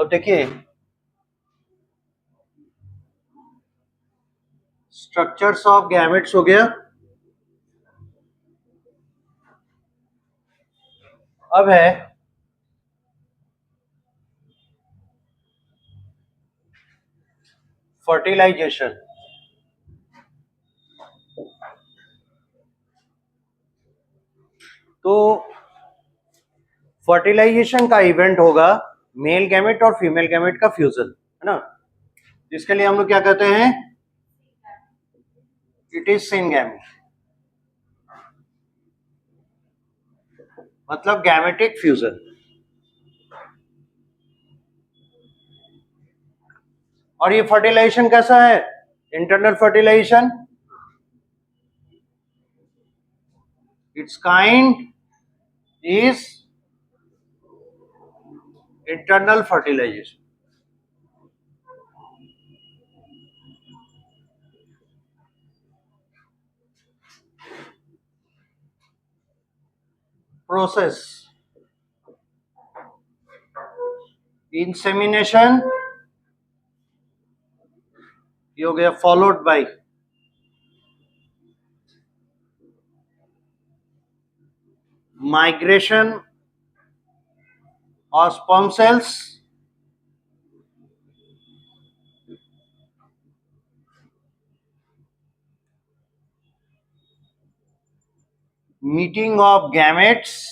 अब देखिए structures of gametes हो गया। अब है फर्टिलाइजेशन। तो फर्टिलाइजेशन का इवेंट होगा मेल गैमेट और फीमेल गैमेट का फ्यूजन, है ना। जिसके लिए हम लोग क्या कहते हैं, इट इज सिनगैमी, मतलब गैमेटिक फ्यूजन। और ये फर्टिलाइजेशन कैसा है, internal fertilisation, its kind is internal fertilisation. Process insemination ये हो गया, followed by migration of sperm cells, meeting of gametes,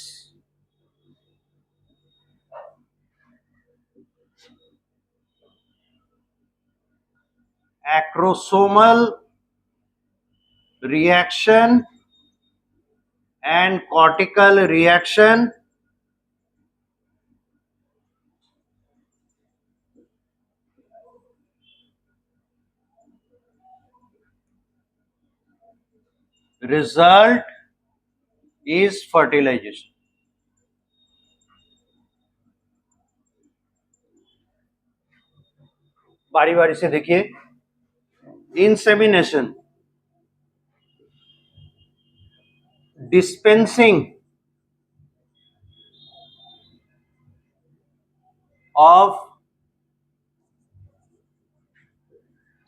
acrosomal reaction and cortical reaction, result is fertilization। बारी बारी से देखिए, insemination, dispensing of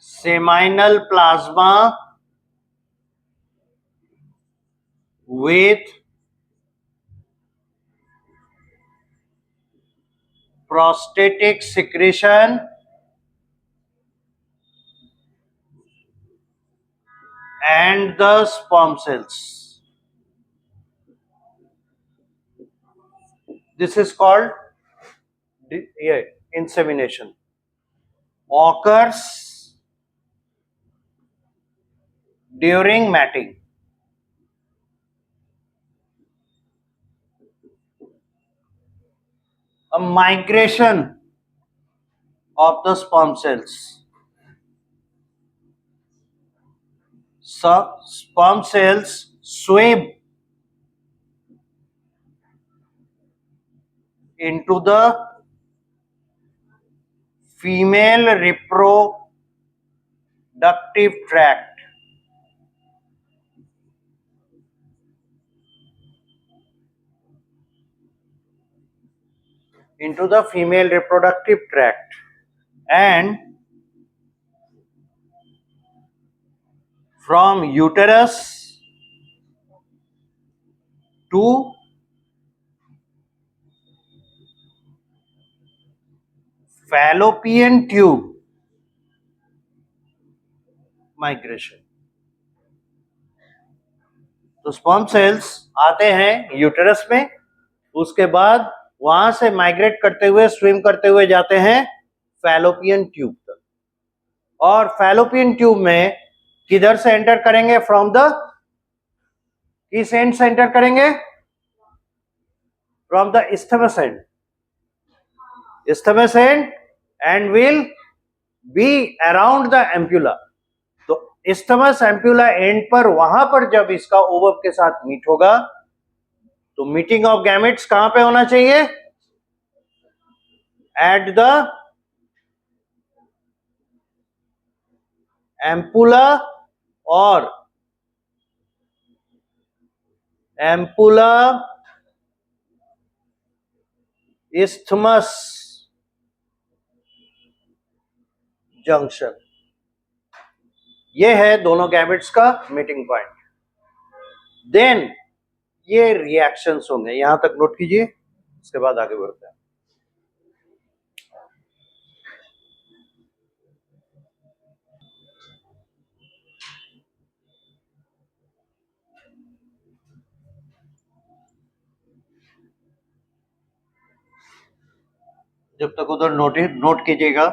seminal plasma with prostatic secretion and the sperm cells. This is called insemination. Occurs during matting. A migration of the sperm cells. So, sperm cells swim into the female reproductive tract. Into the female reproductive tract, and from uterus to fallopian tube migration। तो sperm cells आते हैं uterus में, उसके बाद वहां से migrate करते हुए, स्विम करते हुए जाते हैं फैलोपियन ट्यूब तक। और फैलोपियन ट्यूब में किधर से एंटर करेंगे, फ्रॉम द, किस एंड से एंटर करेंगे, from the isthmus end, isthmus end, and will be around the ampulla। तो isthmus ampulla एंड पर, वहां पर जब इसका ओवम के साथ मीट होगा, तो मीटिंग ऑफ गैमेट्स कहां पे होना चाहिए, एट द एम्पुला और एम्पुला isthmus जंक्शन। ये है दोनों गैमेट्स का मीटिंग पॉइंट। देन ये रिएक्शंस होंगे, यहां तक नोट कीजिए, उसके बाद आगे बढ़ते हैं। जब तक उधर नोट कीजिएगा।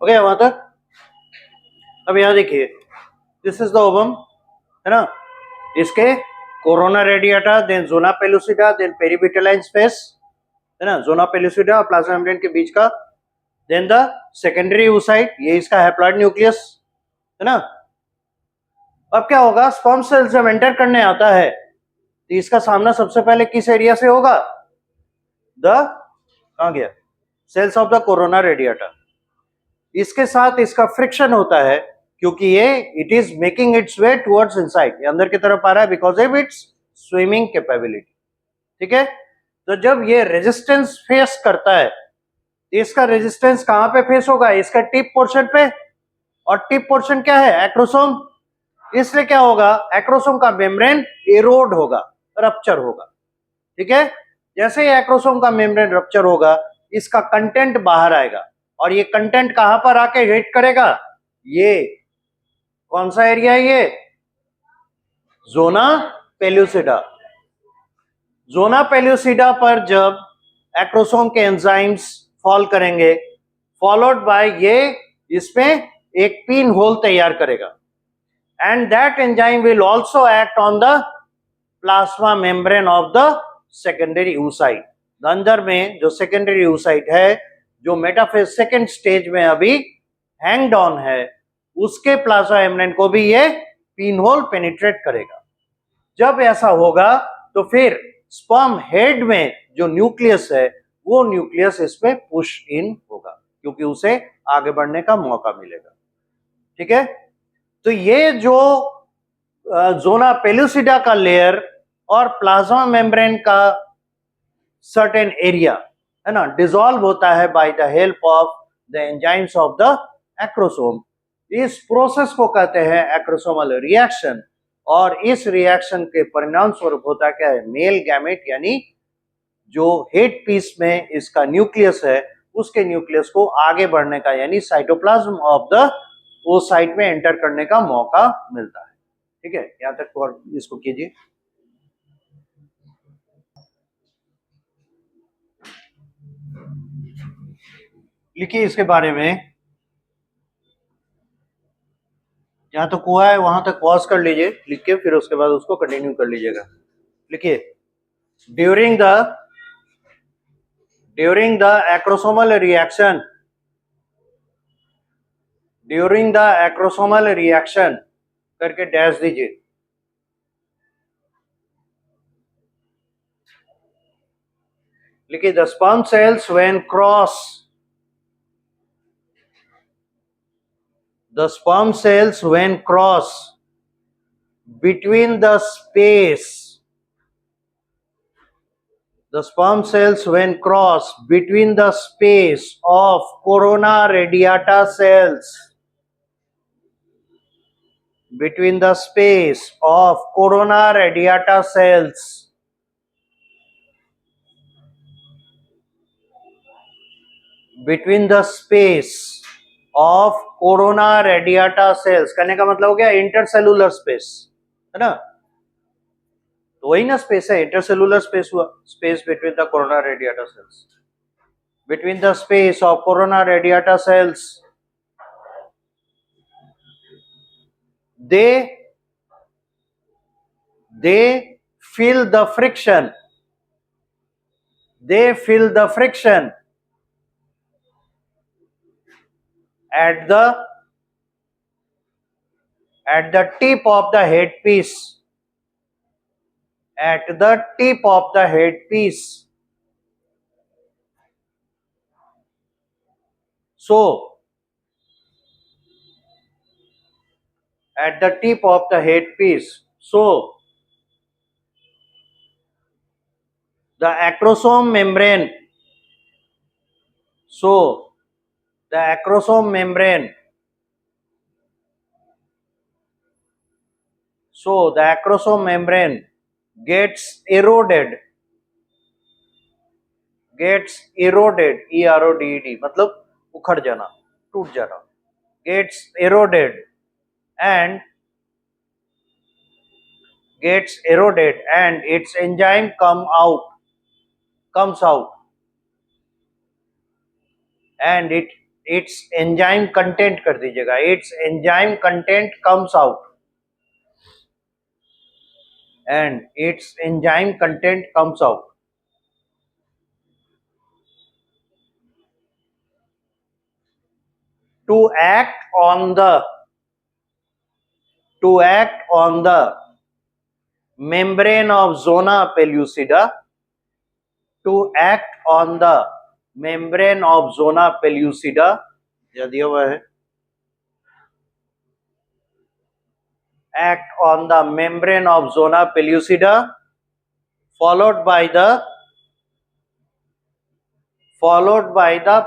ओके, वहां तक। अब यहां देखिए, दिस इज द ओवम, है ना। इसके corona radiata, then zona pellucida, then perivitelline space, है ना, जोना पेलुसिडा और प्लाज्मा मेम्ब्रेन के बीच का। देन द सेकेंडरी oocyte, ये इसका हैप्लॉइड न्यूक्लियस, है ना। अब क्या होगा, स्पर्म सेल जब एंटर करने आता है तो इसका सामना सबसे पहले किस एरिया से होगा, कहां गया, cells of the corona radiata. इसके साथ इसका फ्रिक्शन होता है क्योंकि ये it is making its way towards inside, ये अंदर की तरफ आ रहा है because of its swimming capability. ठीक है, तो जब ये रेजिस्टेंस फेस करता है, इसका रेजिस्टेंस कहां पे फेस होगा, इसका टिप पोर्शन पे। और टिप पोर्शन क्या है, एक्रोसोम। इसलिए क्या होगा, एक्रोसोम का मेम्ब्रेन एरोड होगा, रप्चर होगा। ठीक है, जैसे ही एक्रोसोम का मेम्ब्रेन रप्चर होगा, इसका कंटेंट बाहर आएगा और ये कंटेंट कहां पर आके हिट करेगा, ये कौन सा एरिया है, ये जोना पेल्यूसिडा। जोना पेल्यूसिडा पर जब एक्रोसोम के एंजाइम्स फॉल करेंगे, फॉलोड बाय ये इसमें एक पिन होल तैयार करेगा, and that enzyme will also act on the plasma membrane of the secondary oocyte। अंदर में जो सेकेंडरी oocyte है, जो मेटाफेज सेकेंड स्टेज में अभी हैंग्ड ऑन है, उसके प्लाज्मा मेम्ब्रेन को भी ये पिन होल पेनिट्रेट करेगा। जब ऐसा होगा तो फिर स्पर्म हेड में जो न्यूक्लियस है वो न्यूक्लियस इसमें पुश इन होगा क्योंकि उसे आगे बढ़ने का मौका मिलेगा। ठीक है, तो ये जो जोना पेलुसिडा का लेयर और प्लाज्मा मेम्ब्रेन का सर्टेन एरिया है ना डिसॉल्व होता है by the help of the enzymes of the acrosome. इस प्रोसेस को कहते हैं एक्रोसोमल रिएक्शन, और इस रिएक्शन के परिणाम स्वरूप होता क्या है, मेल गैमेट यानी जो हेड पीस में इसका न्यूक्लियस है उसके न्यूक्लियस को आगे बढ़ने का यानी साइटोप्लाज्म ऑफ द वो साइट में एंटर करने का मौका मिलता है। ठीक है, यहां तक और इसको कीजिए। लिखिए इसके बारे में, जहां तक हुआ है वहां तक पॉज कर लीजिए लिख के, फिर उसके बाद उसको कंटिन्यू कर लीजिएगा। लिखिए, during the acrosomal reaction, during the acrosomal reaction करके डैश दीजिए। लिखिए, the sperm cells when cross, the sperm cells when cross between the space, the sperm cells when cross between the space of corona radiata cells, between the space of corona radiata cells, between the space of corona radiata cells, कहने का मतलब हो गया intercellular space, है ना, तो वही ना स्पेस है, इंटरसेलुलर स्पेस हुआ, space between the corona radiata cells, between the space of corona radiata cells, they feel the friction, they feel the friction at the tip of the headpiece, at the tip of the headpiece. So at the tip of the headpiece, so the acrosome membrane, so the acrosome membrane, so the acrosome membrane gets eroded, ERODED मतलब उखड़ जाना, टूट जाना, gets eroded and its enzyme comes out and its enzyme content कर दीजिएगा, its enzyme content comes out and its enzyme content comes out to act on the membrane of zona pellucida, to act on the membrane of zona pellucida, यह दिया हुआ है, act on the membrane of zona pellucida, followed by the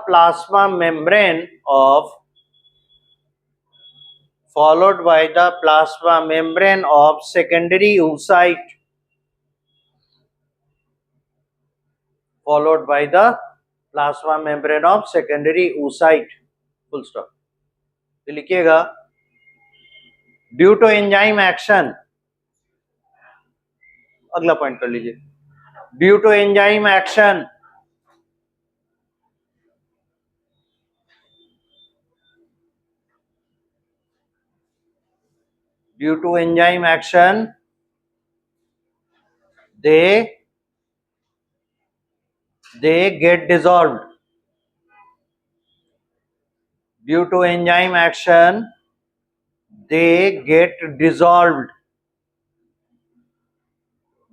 plasma membrane of secondary oocyte, followed by the plasma membrane of secondary oocyte, full stop। तो लिखिएगा, due to enzyme action, अगला point कर लीजिए, due to enzyme action, due to enzyme action they get dissolved, due to enzyme action they get dissolved,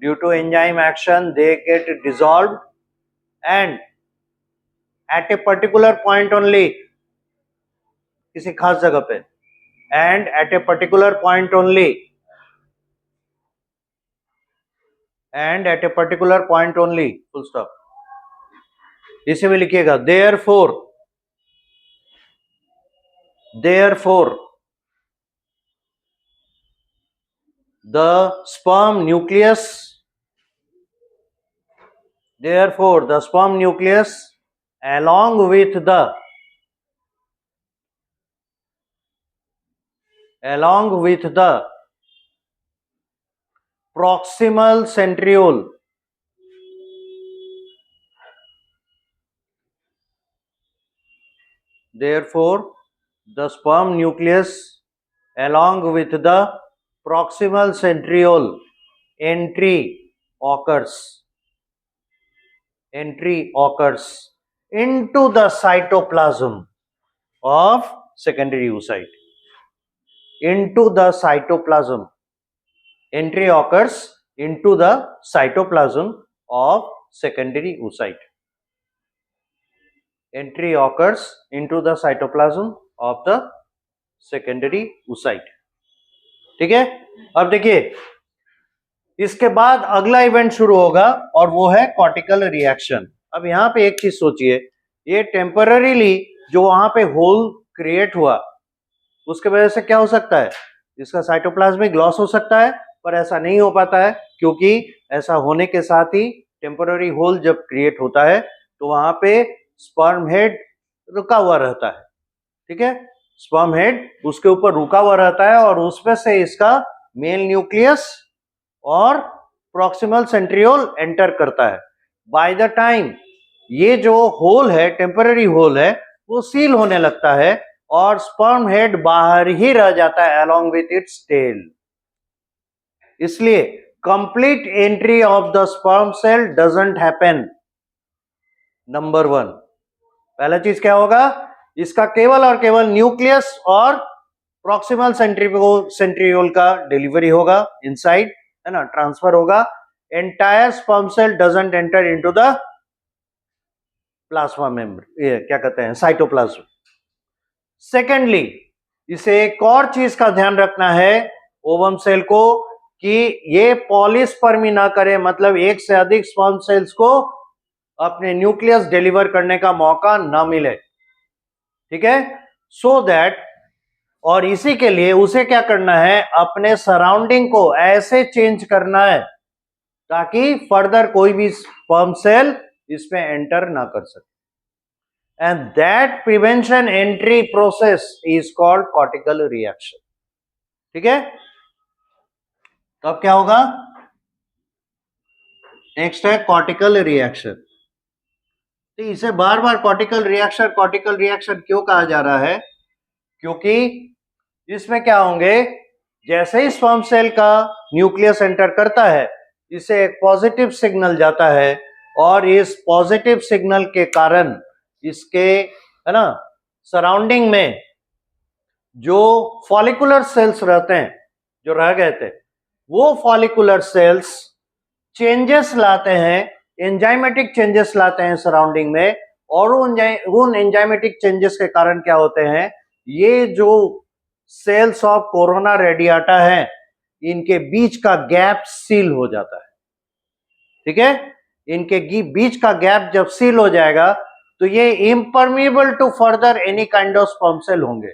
due to enzyme action they get dissolved and at a particular point only, किसी खास जगह पे, and at a particular point only, and at a particular point only, full stop. इसे में लिखिएगा therefore, therefore the sperm nucleus, therefore the sperm nucleus along with the proximal centriole, therefore the sperm nucleus along with the proximal centriole entry occurs into the cytoplasm of secondary oocyte. Into the cytoplasm, entry occurs into the cytoplasm of secondary oocyte. Entry occurs into the cytoplasm of the secondary oocyte. ठीक है, अब देखिए इसके बाद अगला event शुरू होगा और वो है कॉर्टिकल रिएक्शन। अब यहां पे एक चीज सोचिए, ये टेम्पररीली जो वहां पे होल क्रिएट हुआ उसके वजह से क्या हो सकता है, इसका साइटोप्लाज्मिक लॉस हो सकता है, पर ऐसा नहीं हो पाता है क्योंकि ऐसा होने के साथ ही टेम्पररी होल जब क्रिएट होता है तो वहां पे स्पर्म हेड रुका हुआ रहता है। ठीक है, स्पर्म हेड उसके ऊपर रुका हुआ रहता है और उसमें से इसका मेल न्यूक्लियस और प्रॉक्सिमल सेंट्रियोल एंटर करता है। बाय द टाइम ये जो होल है, टेम्पररी होल है, वो सील होने लगता है और स्पर्म हेड बाहर ही रह जाता है अलोंग विथ इट्स टेल। इसलिए complete entry of the sperm cell doesn't happen. Number 1, पहला चीज क्या होगा, इसका केवल और केवल न्यूक्लियस और प्रॉक्सिमल सेंट्रियोल का डिलीवरी होगा इनसाइड, है ना, ट्रांसफर होगा। Entire sperm cell doesn't enter into the plasma membrane, ये क्या कहते हैं, साइटोप्लाज्म। सेकेंडली, इसे एक और चीज का ध्यान रखना है ओवम सेल को कि ये पॉलीस्पर्मी ना करे, मतलब एक से अधिक स्पर्म सेल्स को अपने न्यूक्लियस डिलीवर करने का मौका ना मिले। ठीक है, सो दैट, और इसी के लिए उसे क्या करना है, अपने सराउंडिंग को ऐसे चेंज करना है ताकि फर्दर कोई भी स्पर्म सेल इसमें एंटर ना कर सके। And that prevention entry process is called cortical reaction. ठीक है, तो अब क्या होगा, नेक्स्ट है कॉर्टिकल रिएक्शन। तो इसे बार बार कॉर्टिकल रिएक्शन क्यों कहा जा रहा है, क्योंकि इसमें क्या होंगे, जैसे ही स्पर्म सेल का न्यूक्लियस एंटर करता है इसे एक पॉजिटिव सिग्नल जाता है और इस पॉजिटिव सिग्नल के कारण इसके, है ना, सराउंडिंग में जो फॉलिकुलर सेल्स रहते हैं, जो रह गए थे, वो फॉलिकुलर सेल्स चेंजेस लाते हैं, एंजाइमेटिक चेंजेस लाते हैं सराउंडिंग में, और उन एंजाइमेटिक चेंजेस के कारण क्या होते हैं, ये जो सेल्स ऑफ कोरोना रेडियाटा है इनके बीच का गैप सील हो जाता है। ठीक है, इनके बीच का गैप जब सील हो जाएगा तो ये impermeable to further any kind of sperm cell होंगे।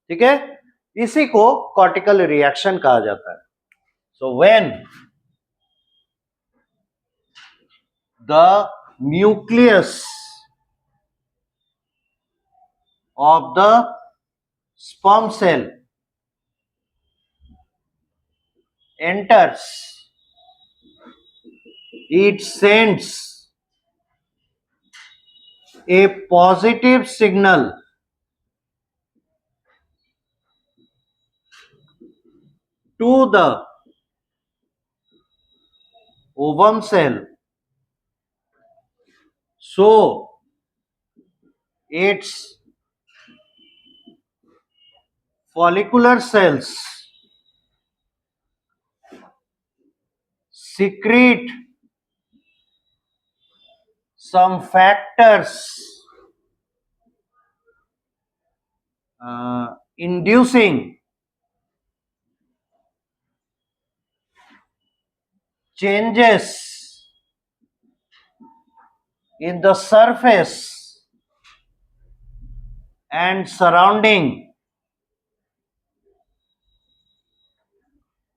ठीक है, इसी को कॉर्टिकल रिएक्शन कहा जाता है। So when the nucleus of the sperm cell enters, it sends a positive signal to the ovum cell, so its follicular cells secrete some factors inducing changes in the surface and surrounding,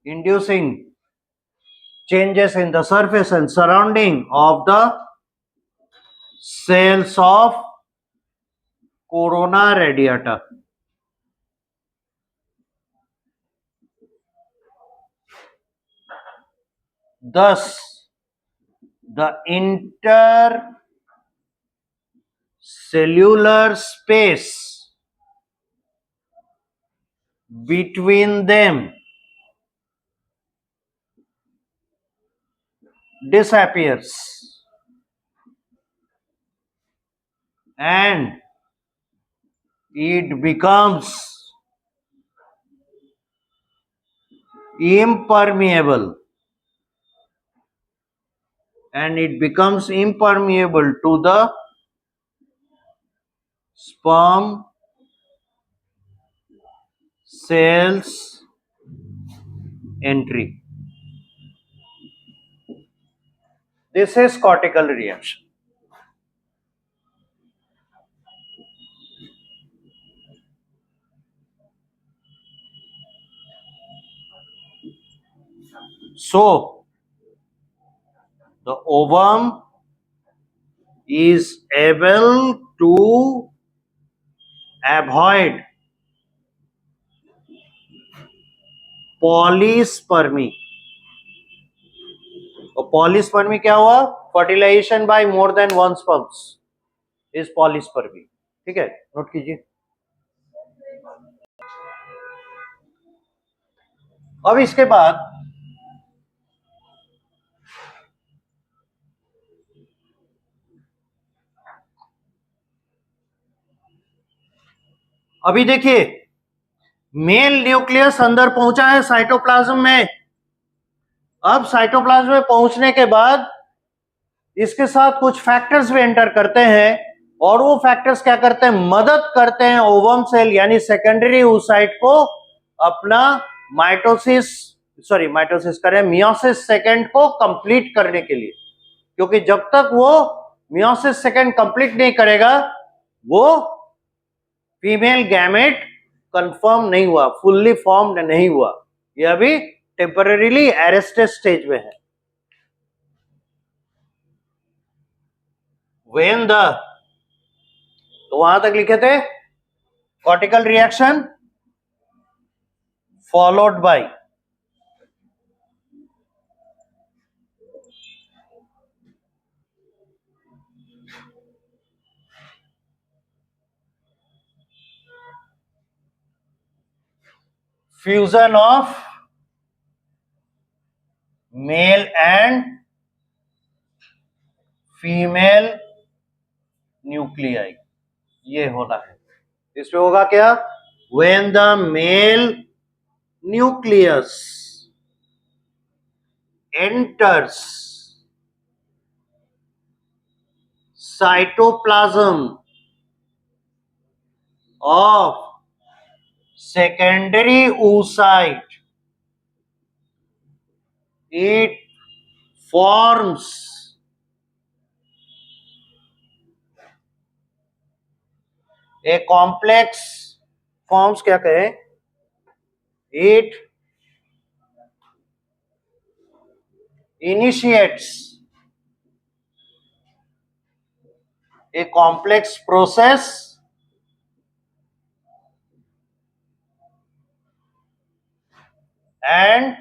inducing changes in the surface and surrounding of the cells of corona radiata. Thus, the intercellular space between them disappears and it becomes impermeable to the sperm cells entry. This is cortical reaction. So, the ovum is able to avoid polyspermy. तो polyspermy क्या हुआ? Fertilisation by more than one sperms is polyspermy. ठीक है, note कीजिए. अब इसके बाद अभी देखिए, मेल न्यूक्लियस अंदर पहुंचा है साइटोप्लाज्म में. अब साइटोप्लाज्म में पहुंचने के बाद इसके साथ कुछ फैक्टर्स भी एंटर करते हैं और वो फैक्टर्स क्या करते हैं? मदद करते हैं ओवम सेल यानी सेकेंडरी oocyte को अपना माइटोसिस करें, मियोसिस सेकेंड को कंप्लीट करने के लिए. क्योंकि जब तक वो मियोसिस सेकेंड कंप्लीट नहीं करेगा वो फीमेल गैमेट कंफर्म नहीं हुआ, फुल्ली फॉर्म्ड नहीं हुआ, ये अभी टेम्परेरीली अरेस्टेड स्टेज में है. When the, तो वहां तक लिखे थे cortical reaction followed by fusion of male and female nuclei. ये होना है. इसमें होगा क्या? When the male nucleus enters cytoplasm of secondary oocyte, it forms a complex, forms क्या कहें? It initiates a complex process and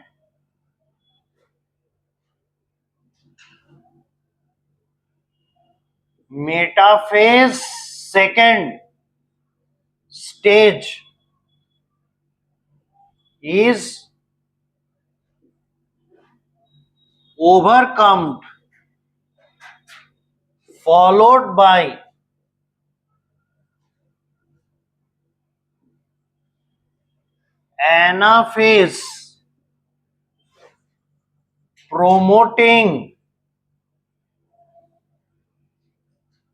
metaphase second stage is overcome, followed by anaphase promoting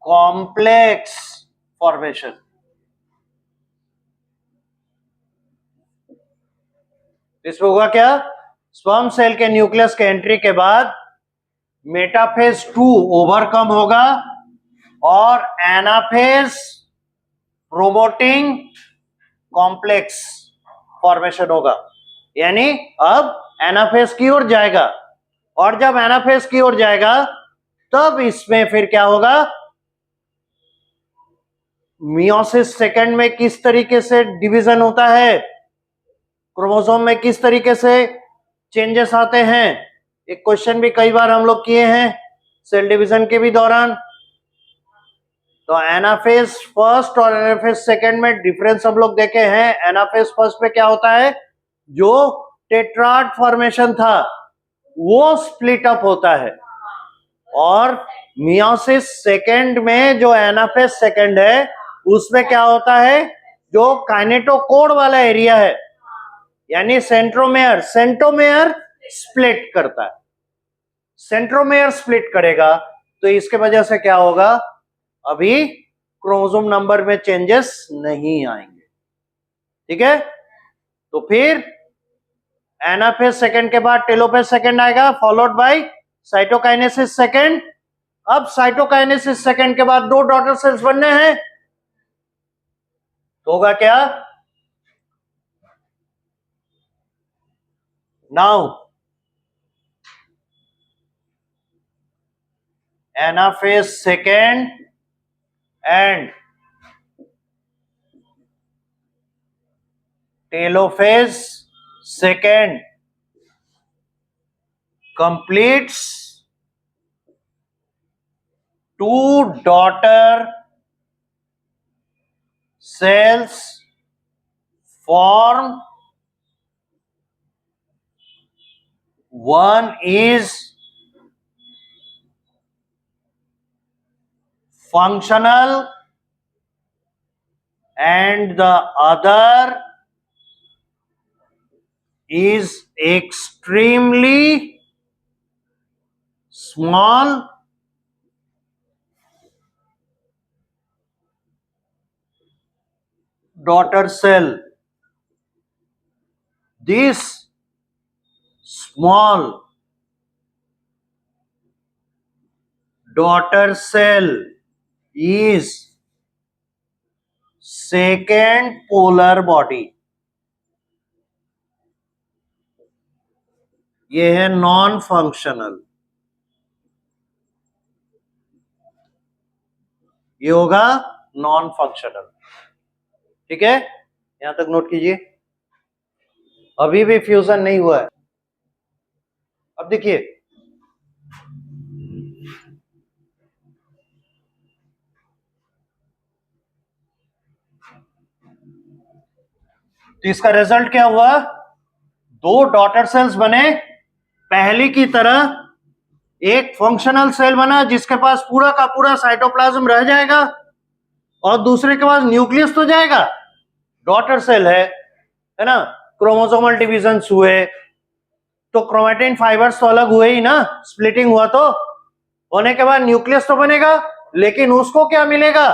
complex formation. इसमें होगा क्या, sperm cell के nucleus के entry के बाद metaphase 2 overcome होगा और एनाफेज प्रोमोटिंग कॉम्प्लेक्स फॉर्मेशन होगा, यानी अब एनाफेज की ओर जाएगा। और जब एनाफेज की ओर जाएगा तब इसमें फिर क्या होगा, मियोसिस सेकंड में किस तरीके से डिवीजन होता है, क्रोमोसोम में किस तरीके से चेंजेस आते हैं, एक क्वेश्चन भी कई बार हम लोग किए हैं सेल डिवीजन के भी दौरान। तो एनाफेज फर्स्ट और एनाफेज सेकंड में डिफरेंस हम लोग देखे हैं। एनाफेज फर्स्ट में क्या होता है, जो टेट्राड फॉर्मेशन था वो स्प्लिट अप होता है, और मियोसिस सेकंड में जो एनाफेज सेकंड है उसमें क्या होता है, जो काइनेटोकोर वाला एरिया है यानी सेंट्रोमेयर, सेंट्रोमेयर स्प्लिट करता है। सेंट्रोमेयर स्प्लिट करेगा तो इसके वजह से क्या होगा, अभी क्रोमोसोम नंबर में चेंजेस नहीं आएंगे। ठीक है, तो फिर एनाफेज सेकंड के बाद टेलोफेज सेकंड आएगा, फॉलोड बाय साइटोकाइनेसिस सेकंड। अब साइटोकाइनेसिस सेकंड के बाद दो डॉटर सेल्स बनने हैं, तो होगा क्या, now anaphase second and telophase second completes two daughter cells form, one is functional and the other is extremely small daughter cell. This small daughter cell is second polar body. ये है non functional, ये होगा non functional. ठीक है, यहां तक note कीजिए, अभी भी फ्यूजन नहीं हुआ है। अब देखिए, तो इसका रिजल्ट क्या हुआ, दो डॉटर सेल्स बने, पहली की तरह एक फंक्शनल सेल बना जिसके पास पूरा का पूरा साइटोप्लाज्म रह जाएगा, और दूसरे के पास न्यूक्लियस तो जाएगा, डॉटर सेल है ना। क्रोमोसोमल डिवीजन हुए तो क्रोमैटिन फाइबर्स तो अलग हुए ही ना, स्प्लिटिंग हुआ तो होने के बाद न्यूक्लियस तो बनेगा, लेकिन उसको क्या मिलेगा,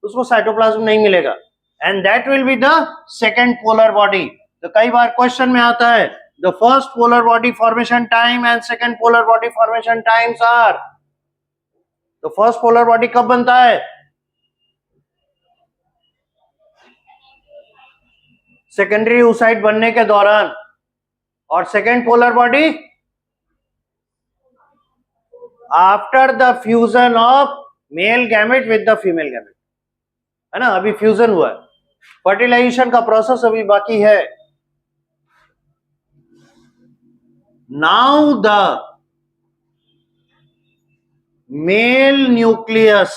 उसको साइटोप्लाज्म नहीं मिलेगा, and that will be the second polar body. तो कई बार क्वेश्चन में आता है the first polar body formation time and second polar body formation times are. तो फर्स्ट पोलर बॉडी कब बनता है, सेकेंडरी oocyte बनने के दौरान, और second polar body after the fusion of male gamete with the female gamete, है ना। अभी फ्यूजन हुआ है, फर्टिलाइजेशन का प्रोसेस अभी बाकी है। Now the male nucleus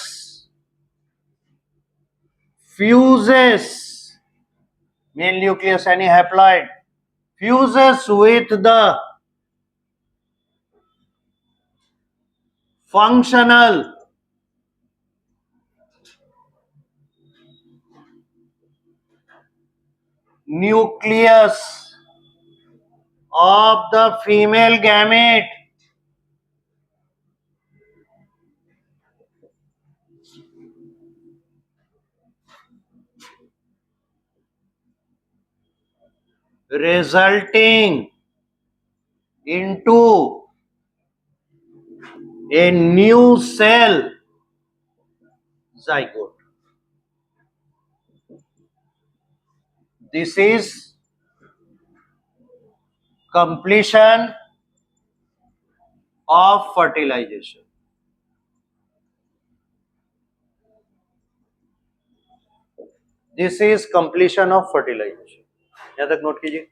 fuses, male nucleus यानी haploid fuses with the functional nucleus of the female gamete, resulting into a new cell zygote. This is completion of fertilization. This is completion of fertilization. यहाँ तक note कीजिए.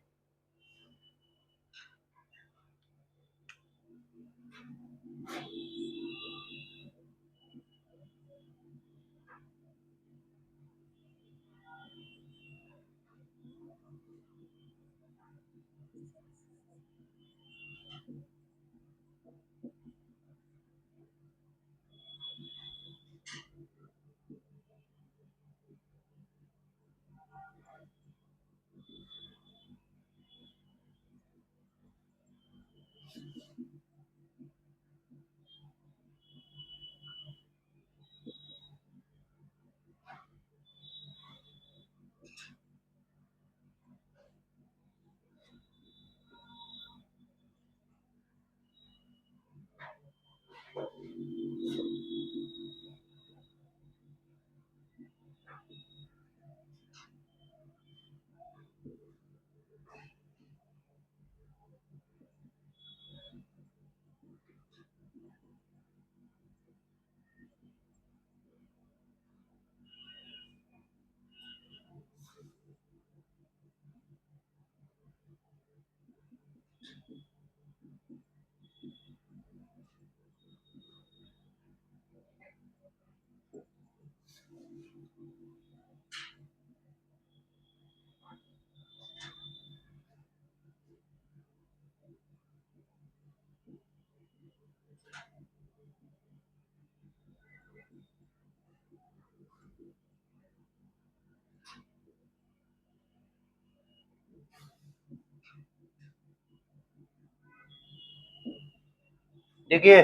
देखिए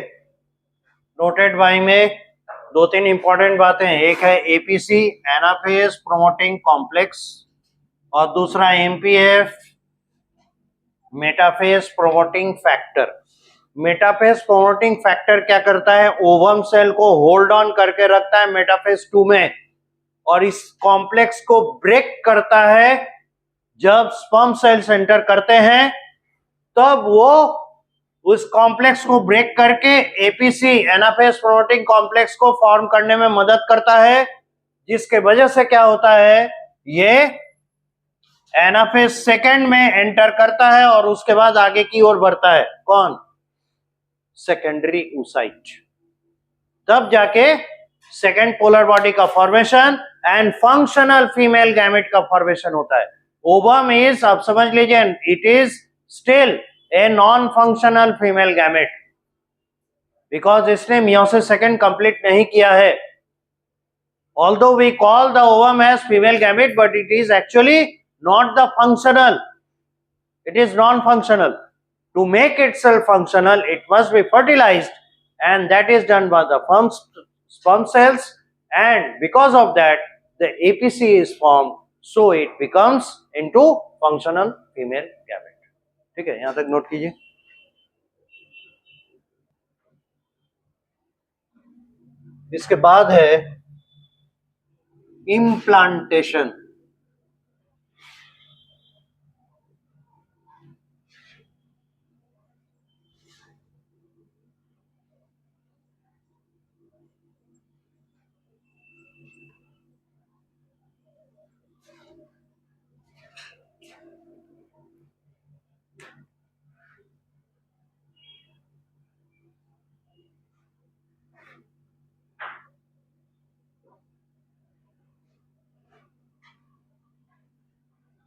noted by में दो तीन important बातें हैं. एक है एपीसी एनाफेज प्रोमोटिंग कॉम्प्लेक्स और दूसरा MPF metaphase promoting factor. Metaphase promoting factor क्या करता है? ओवम सेल को होल्ड ऑन करके रखता है मेटाफेज 2 में और इस कॉम्प्लेक्स को ब्रेक करता है. जब स्पर्म सेल्स एंटर करते हैं तब वो उस कॉम्प्लेक्स को ब्रेक करके एपीसी एनाफेज प्रोमोटिंग कॉम्प्लेक्स को फॉर्म करने में मदद करता है, जिसके वजह से क्या होता है, ये एनाफेज सेकेंड में एंटर करता है और उसके बाद आगे की ओर बढ़ता है. कौन? Secondary oocyte. तब जाके सेकेंड पोलर बॉडी का formation and functional female gamete का फॉर्मेशन होता है. ओवम इज, आप समझ लीजिए, it is still a non functional female gamete because इसने मियोसिस सेकेंड कंप्लीट नहीं किया है. Although we call the ovum as female gamete, but it is actually not the functional. It is non-functional. To make itself functional, it must be fertilized, and that is done by the sperm cells. And because of that, the APC is formed, so it becomes into functional female gamete. ठीक है, यहाँ तक note कीजिए. इसके बाद है implantation.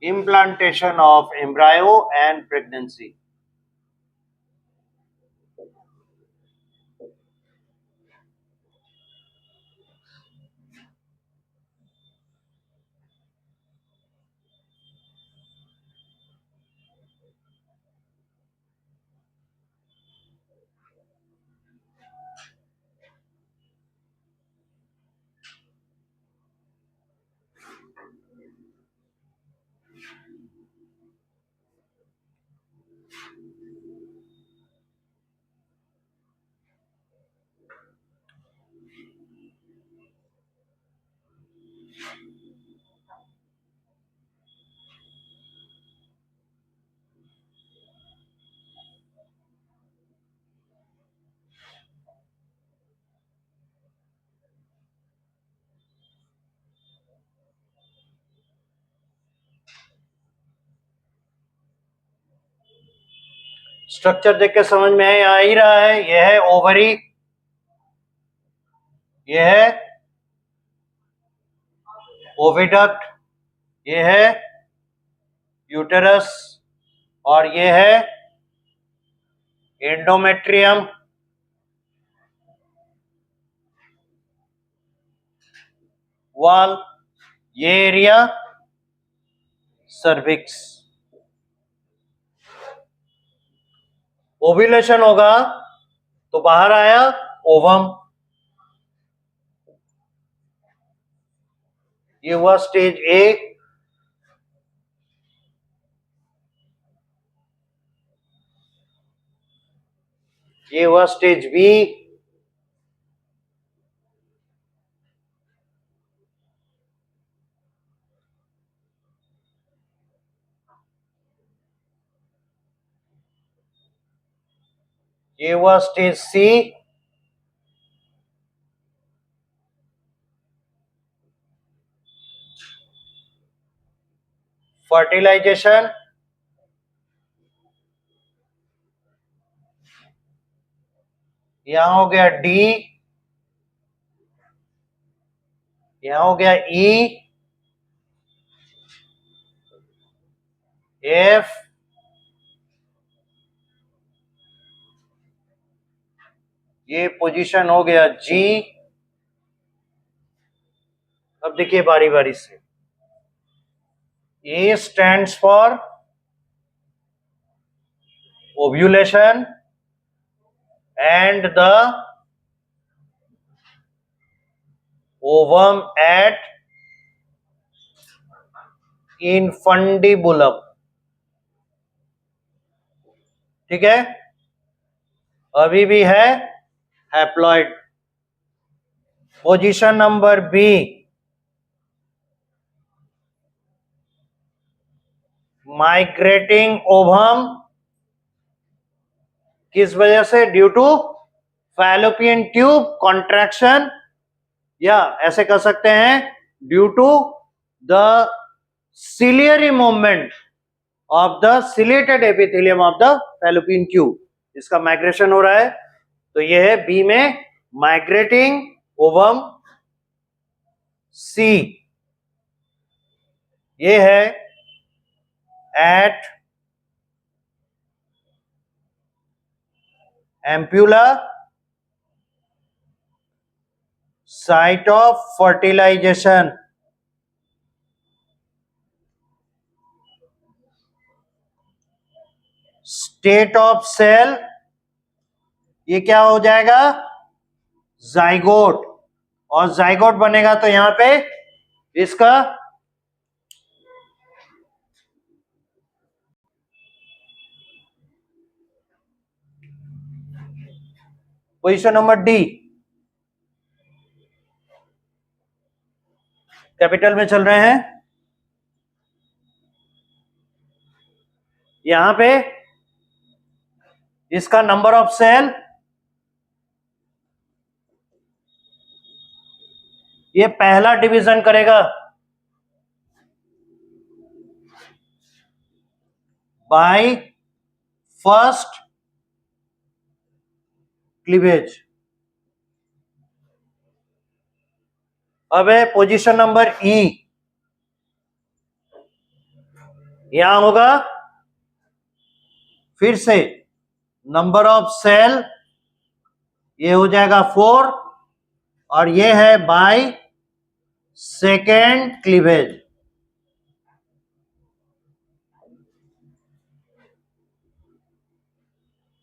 Implantation of embryo and pregnancy. Structure देख के समझ में आ ही रहा है, यह है ओवरी, यह है ओविडक्ट, यह है यूटेरस और यह है एंडोमेट्रियम। वॉल, ये एरिया सर्विक्स। ओव्यूलेशन होगा तो बाहर आया ओवम, ये हुआ स्टेज ए। ये हुआ स्टेज बी। ये हुआ स्टेज सी। फर्टिलाइजेशन, यहां हो गया डी, यहां हो गया ई, एफ, ये पोजीशन हो गया जी। अब देखिए बारी बारी से, ए stands for ovulation and the ovum at infundibulum, ठीक है। अभी भी है haploid. Position number B, migrating ovum, किस वजह से? Due to fallopian tube contraction, या ऐसे कर सकते हैं due to the ciliary movement of the ciliated epithelium of the fallopian tube, इसका माइग्रेशन हो रहा है। तो यह है बी में माइग्रेटिंग ओवम। सी, ये है at ampulla, site of fertilization. State of cell, ये क्या हो जाएगा? जाइगोट। और जाइगोट बनेगा तो यहां पे इसका पोजीशन नंबर डी, कैपिटल में चल रहे हैं। यहां पे इसका नंबर ऑफ सेल, ये पहला डिवीजन करेगा बाय फर्स्ट क्लीवेज। अब है पोजीशन नंबर ई, यहां होगा फिर से नंबर ऑफ सेल, ये हो जाएगा 4 और ये है बाय सेकेंड क्लीवेज।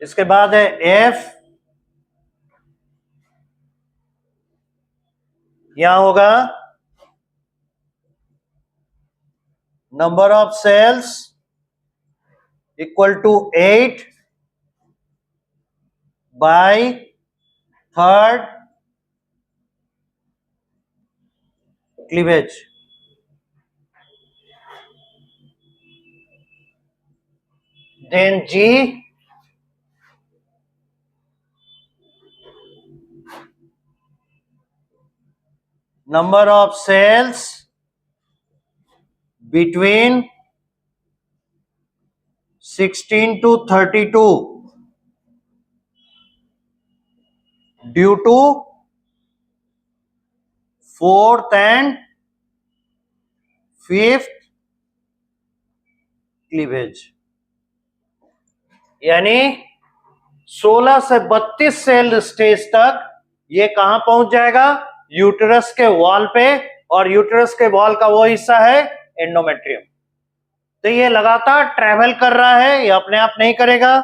इसके बाद है एफ, यहां होगा number of cells equal to 8 by third cleavage. Then G, number of cells between 16 to 32 due to fourth and fifth cleavage. यानी 16 से 32 सेल स्टेज तक ये कहां पहुंच जाएगा? यूटेरस के वॉल पे. और यूटेरस के वॉल का वो हिस्सा है एंडोमेट्रियम. तो ये लगातार ट्रेवल कर रहा है, ये अपने आप नहीं करेगा.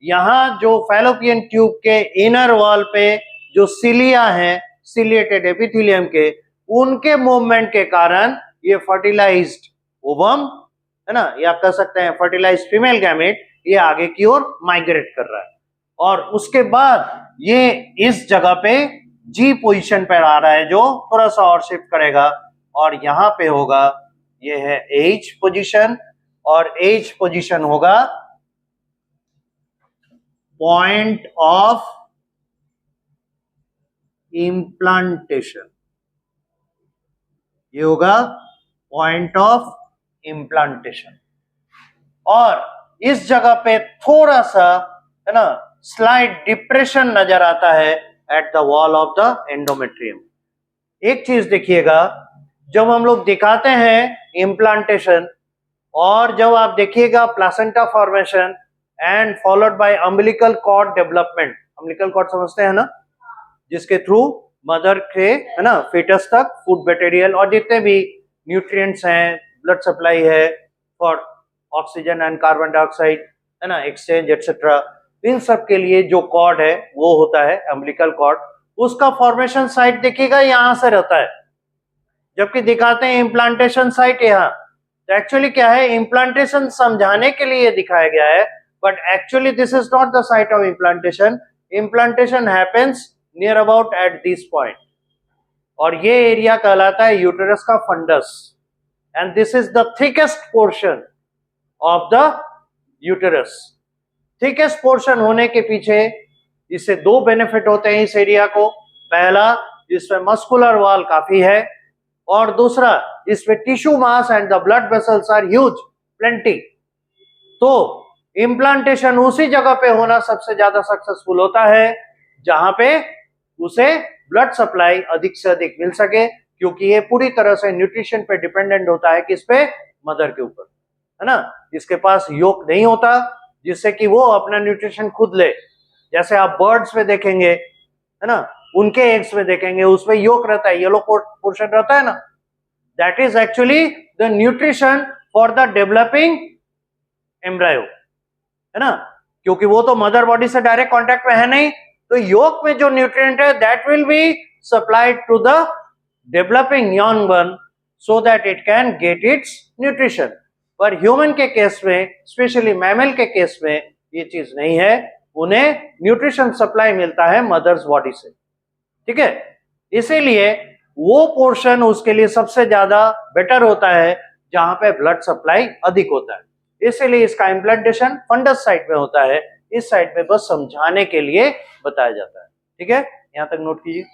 यहां जो फैलोपियन ट्यूब के इनर वॉल पे जो सिलिया हैं, सिलिएटेड एपिथेलियम के, उनके मूवमेंट के कारण ये फर्टिलाइज्ड ओवम है ना, या कह सकते हैं फर्टिलाइज्ड फीमेल गैमेट, ये आगे की ओर माइग्रेट कर रहा है. और उसके बाद ये इस जगह पे जी पोजीशन पर आ रहा है, जो थोड़ा सा और शिफ्ट करेगा और यहां पे होगा, ये है एच पोजीशन. और एच पोजीशन होगा पॉइंट ऑफ इम्प्लांटेशन. ये होगा पॉइंट ऑफ इम्प्लांटेशन. और इस जगह पे थोड़ा सा है ना स्लाइड डिप्रेशन नजर आता है at the wall of the endometrium. एक चीज देखिएगा, जब हम लोग दिखाते हैं इम्प्लांटेशन और जब आप देखिएगा placenta formation and followed by umbilical cord development. Umbilical cord समझते हैं ना, जिसके थ्रू मदर के है ना fetus तक फूड मटेरियल और जितने भी न्यूट्रिएंट्स हैं, ब्लड सप्लाई है for oxygen and carbon dioxide है ना, एक्सचेंज एटसेट्रा, इन सब के लिए जो कॉर्ड है वो होता है अम्बिलिकल कॉर्ड. उसका फॉर्मेशन साइट देखिएगा यहां से रहता है, जबकि दिखाते हैं इम्प्लांटेशन साइट यहाँ. तो एक्चुअली क्या है, इम्प्लांटेशन समझाने के लिए दिखाया गया है, but actually this is not the site of implantation. Implantation happens near about at this point. और ये एरिया कहलाता है यूटेरस का fundus. And this is the thickest portion of the uterus. Thickest portion होने के पीछे इससे दो बेनिफिट होते हैं इस एरिया को. पहला, इसमें मस्कुलर वॉल काफी है, और दूसरा, इसमें tissue mass and the blood vessels are huge, plenty. तो इम्प्लांटेशन उसी जगह पे होना सबसे ज्यादा सक्सेसफुल होता है जहां पे उसे ब्लड सप्लाई अधिक से अधिक मिल सके, क्योंकि ये पूरी तरह से न्यूट्रिशन पे डिपेंडेंट होता है. किस पे? मदर के ऊपर, है ना. इसके पास योक नहीं होता जिससे कि वो अपना न्यूट्रिशन खुद ले. जैसे आप बर्ड्स में देखेंगे है ना, उनके एग्स में देखेंगे, उसमें योक रहता है, येलो पोर्शन रहता है ना. That is actually the nutrition for the developing embryo, है ना, क्योंकि वो तो मदर बॉडी से डायरेक्ट कांटेक्ट में है नहीं. तो योक में जो न्यूट्रिएंट है that will be supplied to the developing young one so that it can get its nutrition. पर ह्यूमन के केस में, स्पेशली मैमल के केस में, ये चीज नहीं है. उन्हें न्यूट्रिशन सप्लाई मिलता है मदर्स बॉडी से. ठीक है, इसीलिए वो पोर्शन उसके लिए सबसे ज्यादा बेटर होता है जहां पे ब्लड सप्लाई अधिक होता है. इसीलिए इसका इम्प्लांटेशन फंडस साइट में होता है. इस साइट में बस समझाने के लिए बताया जाता है. ठीक है, यहां तक नोट कीजिए.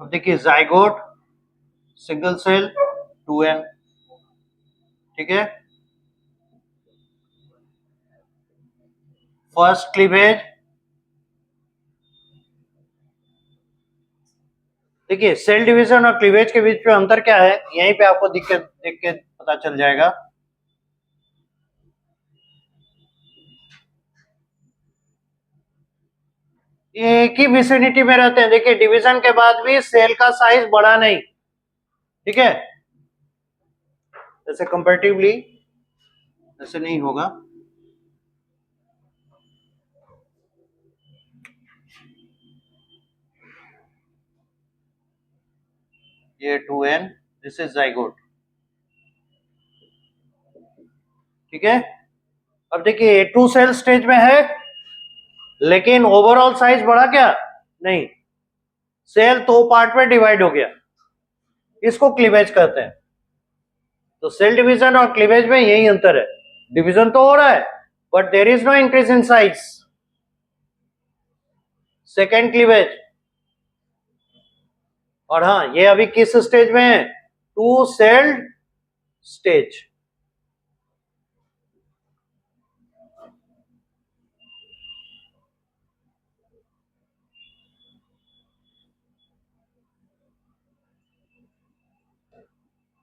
अब देखिए, जाइगोट, सिंगल सेल, 2n. ठीक है, फर्स्ट क्लीवेज. देखिए, सेल डिवीजन और क्लीवेज के बीच में अंतर क्या है, यहीं पे आपको देख के पता चल जाएगा. एक ही विसिनिटी में रहते हैं. देखिए, डिवीजन के बाद भी सेल का साइज बढ़ा नहीं. ठीक है, जैसे कंपैरेटिवली ऐसे नहीं होगा. ये 2n, दिस इज जाइगोट. ठीक है, अब देखिए ये 2 सेल स्टेज में है, लेकिन ओवरऑल साइज बढ़ा क्या? नहीं, सेल 2 पार्ट में डिवाइड हो गया, इसको क्लीवेज कहते हैं। तो सेल डिवीजन और क्लीवेज में यही अंतर है, डिवीजन तो हो रहा है but there is no increase in size. Second cleavage. और हाँ, ये अभी किस स्टेज में है? 2 सेल्ड स्टेज।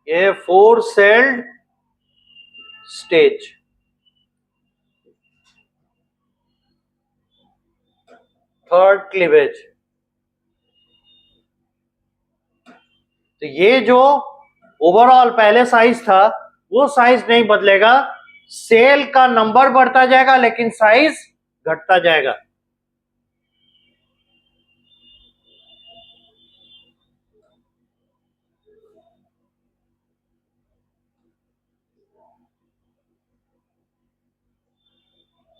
ये 4 सेल्ड स्टेज। Third cleavage. तो ये जो ओवरऑल पहले साइज था वो साइज नहीं बदलेगा, सेल का नंबर बढ़ता जाएगा लेकिन साइज घटता जाएगा।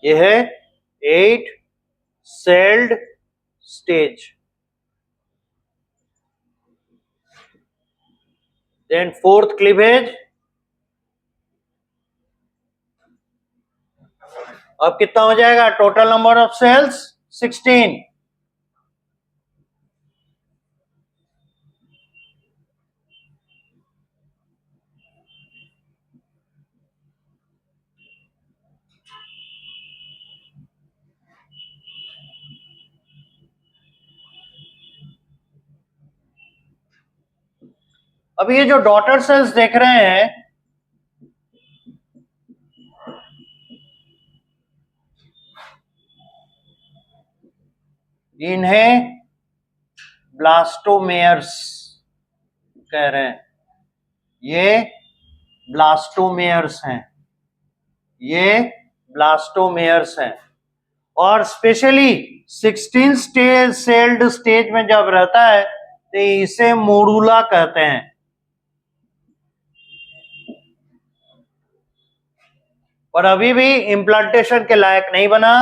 ये है 8 celled stage. Then fourth cleavage. अब कितना हो जाएगा टोटल नंबर ऑफ सेल्स? 16। अब ये जो डॉटर सेल्स देख रहे हैं, इन्हें ब्लास्टोमेयर्स कह रहे हैं। ये ब्लास्टोमेयर्स हैं, ये ब्लास्टोमेयर्स हैं। और स्पेशली 16 सेल्ड स्टेज में जब रहता है तो इसे मोडुला कहते हैं। पर अभी भी इम्प्लांटेशन के लायक नहीं बना।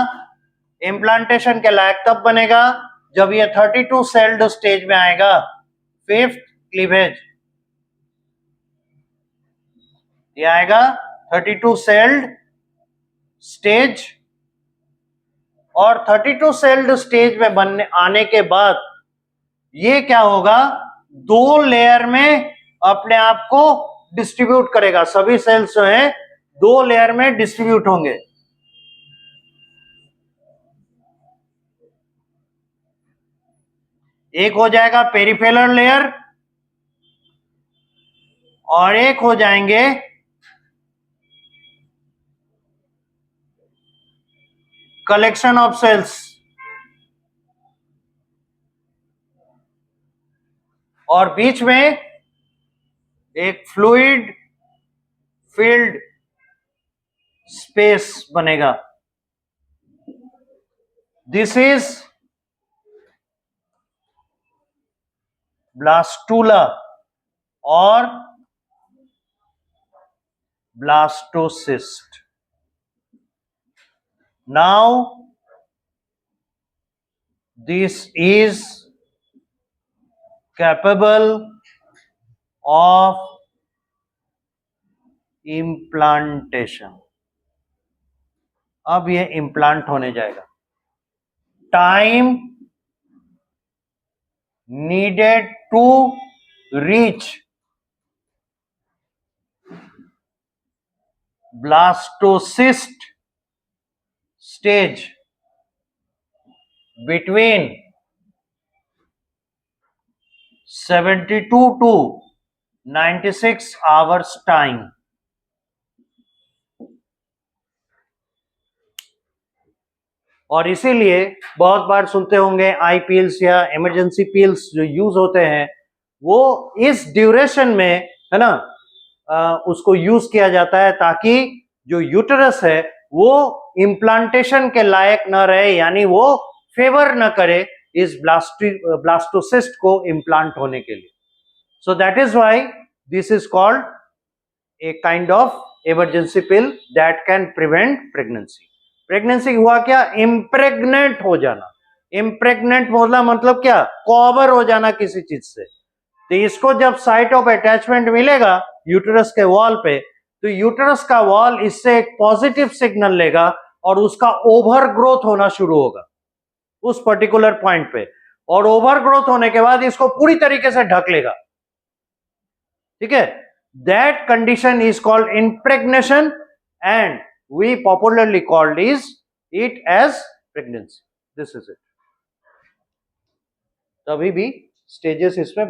इम्प्लांटेशन के लायक तब बनेगा जब ये 32 सेल्ड स्टेज में आएगा, फिफ्थ क्लीवेज। ये आएगा 32 सेल्ड स्टेज, और 32 सेल्ड स्टेज में बनने आने के बाद ये क्या होगा, 2 लेयर में अपने आप को डिस्ट्रीब्यूट करेगा। सभी सेल्स जो हैं 2 लेयर में डिस्ट्रीब्यूट होंगे। एक हो जाएगा पेरिफेरल लेयर और एक हो जाएंगे कलेक्शन ऑफ सेल्स। और बीच में एक फ्लूइड फील्ड स्पेस बनेगा। दिस इज ब्लास्टूला और blastocyst. Now this is capable of implantation. अब ये इम्प्लांट होने जाएगा। Time needed to reach blastocyst stage between 72 to 96 hours time। और इसीलिए बहुत बार सुनते होंगे आई पील्स या इमरजेंसी पील्स जो यूज होते हैं वो इस ड्यूरेशन में, है ना, उसको यूज किया जाता है ताकि जो यूटरस है वो इम्प्लांटेशन के लायक न रहे, यानी वो फेवर न करे इस ब्लास्टोसिस्ट को इम्प्लांट होने के लिए। So that is why this is called a kind of emergency pill that can prevent pregnancy. Pregnancy हुआ क्या? इम्प्रेग्नेंट हो जाना। इम्प्रेग्नेंट बोलना मतलब क्या? कवर हो जाना किसी चीज से। तो इसको जब साइट ऑफ अटैचमेंट मिलेगा यूटेरस के वॉल पे, तो यूटेरस का वॉल इससे एक पॉजिटिव सिग्नल लेगा और उसका ओवर ग्रोथ होना शुरू होगा उस पर्टिकुलर पॉइंट पे, और ओवर ग्रोथ होने के बाद इसको पूरी तरीके से ढक लेगा। ठीक है, that condition is called impregnation and we popularly called it as pregnancy. This is it. तभी भी स्टेजेस इसमें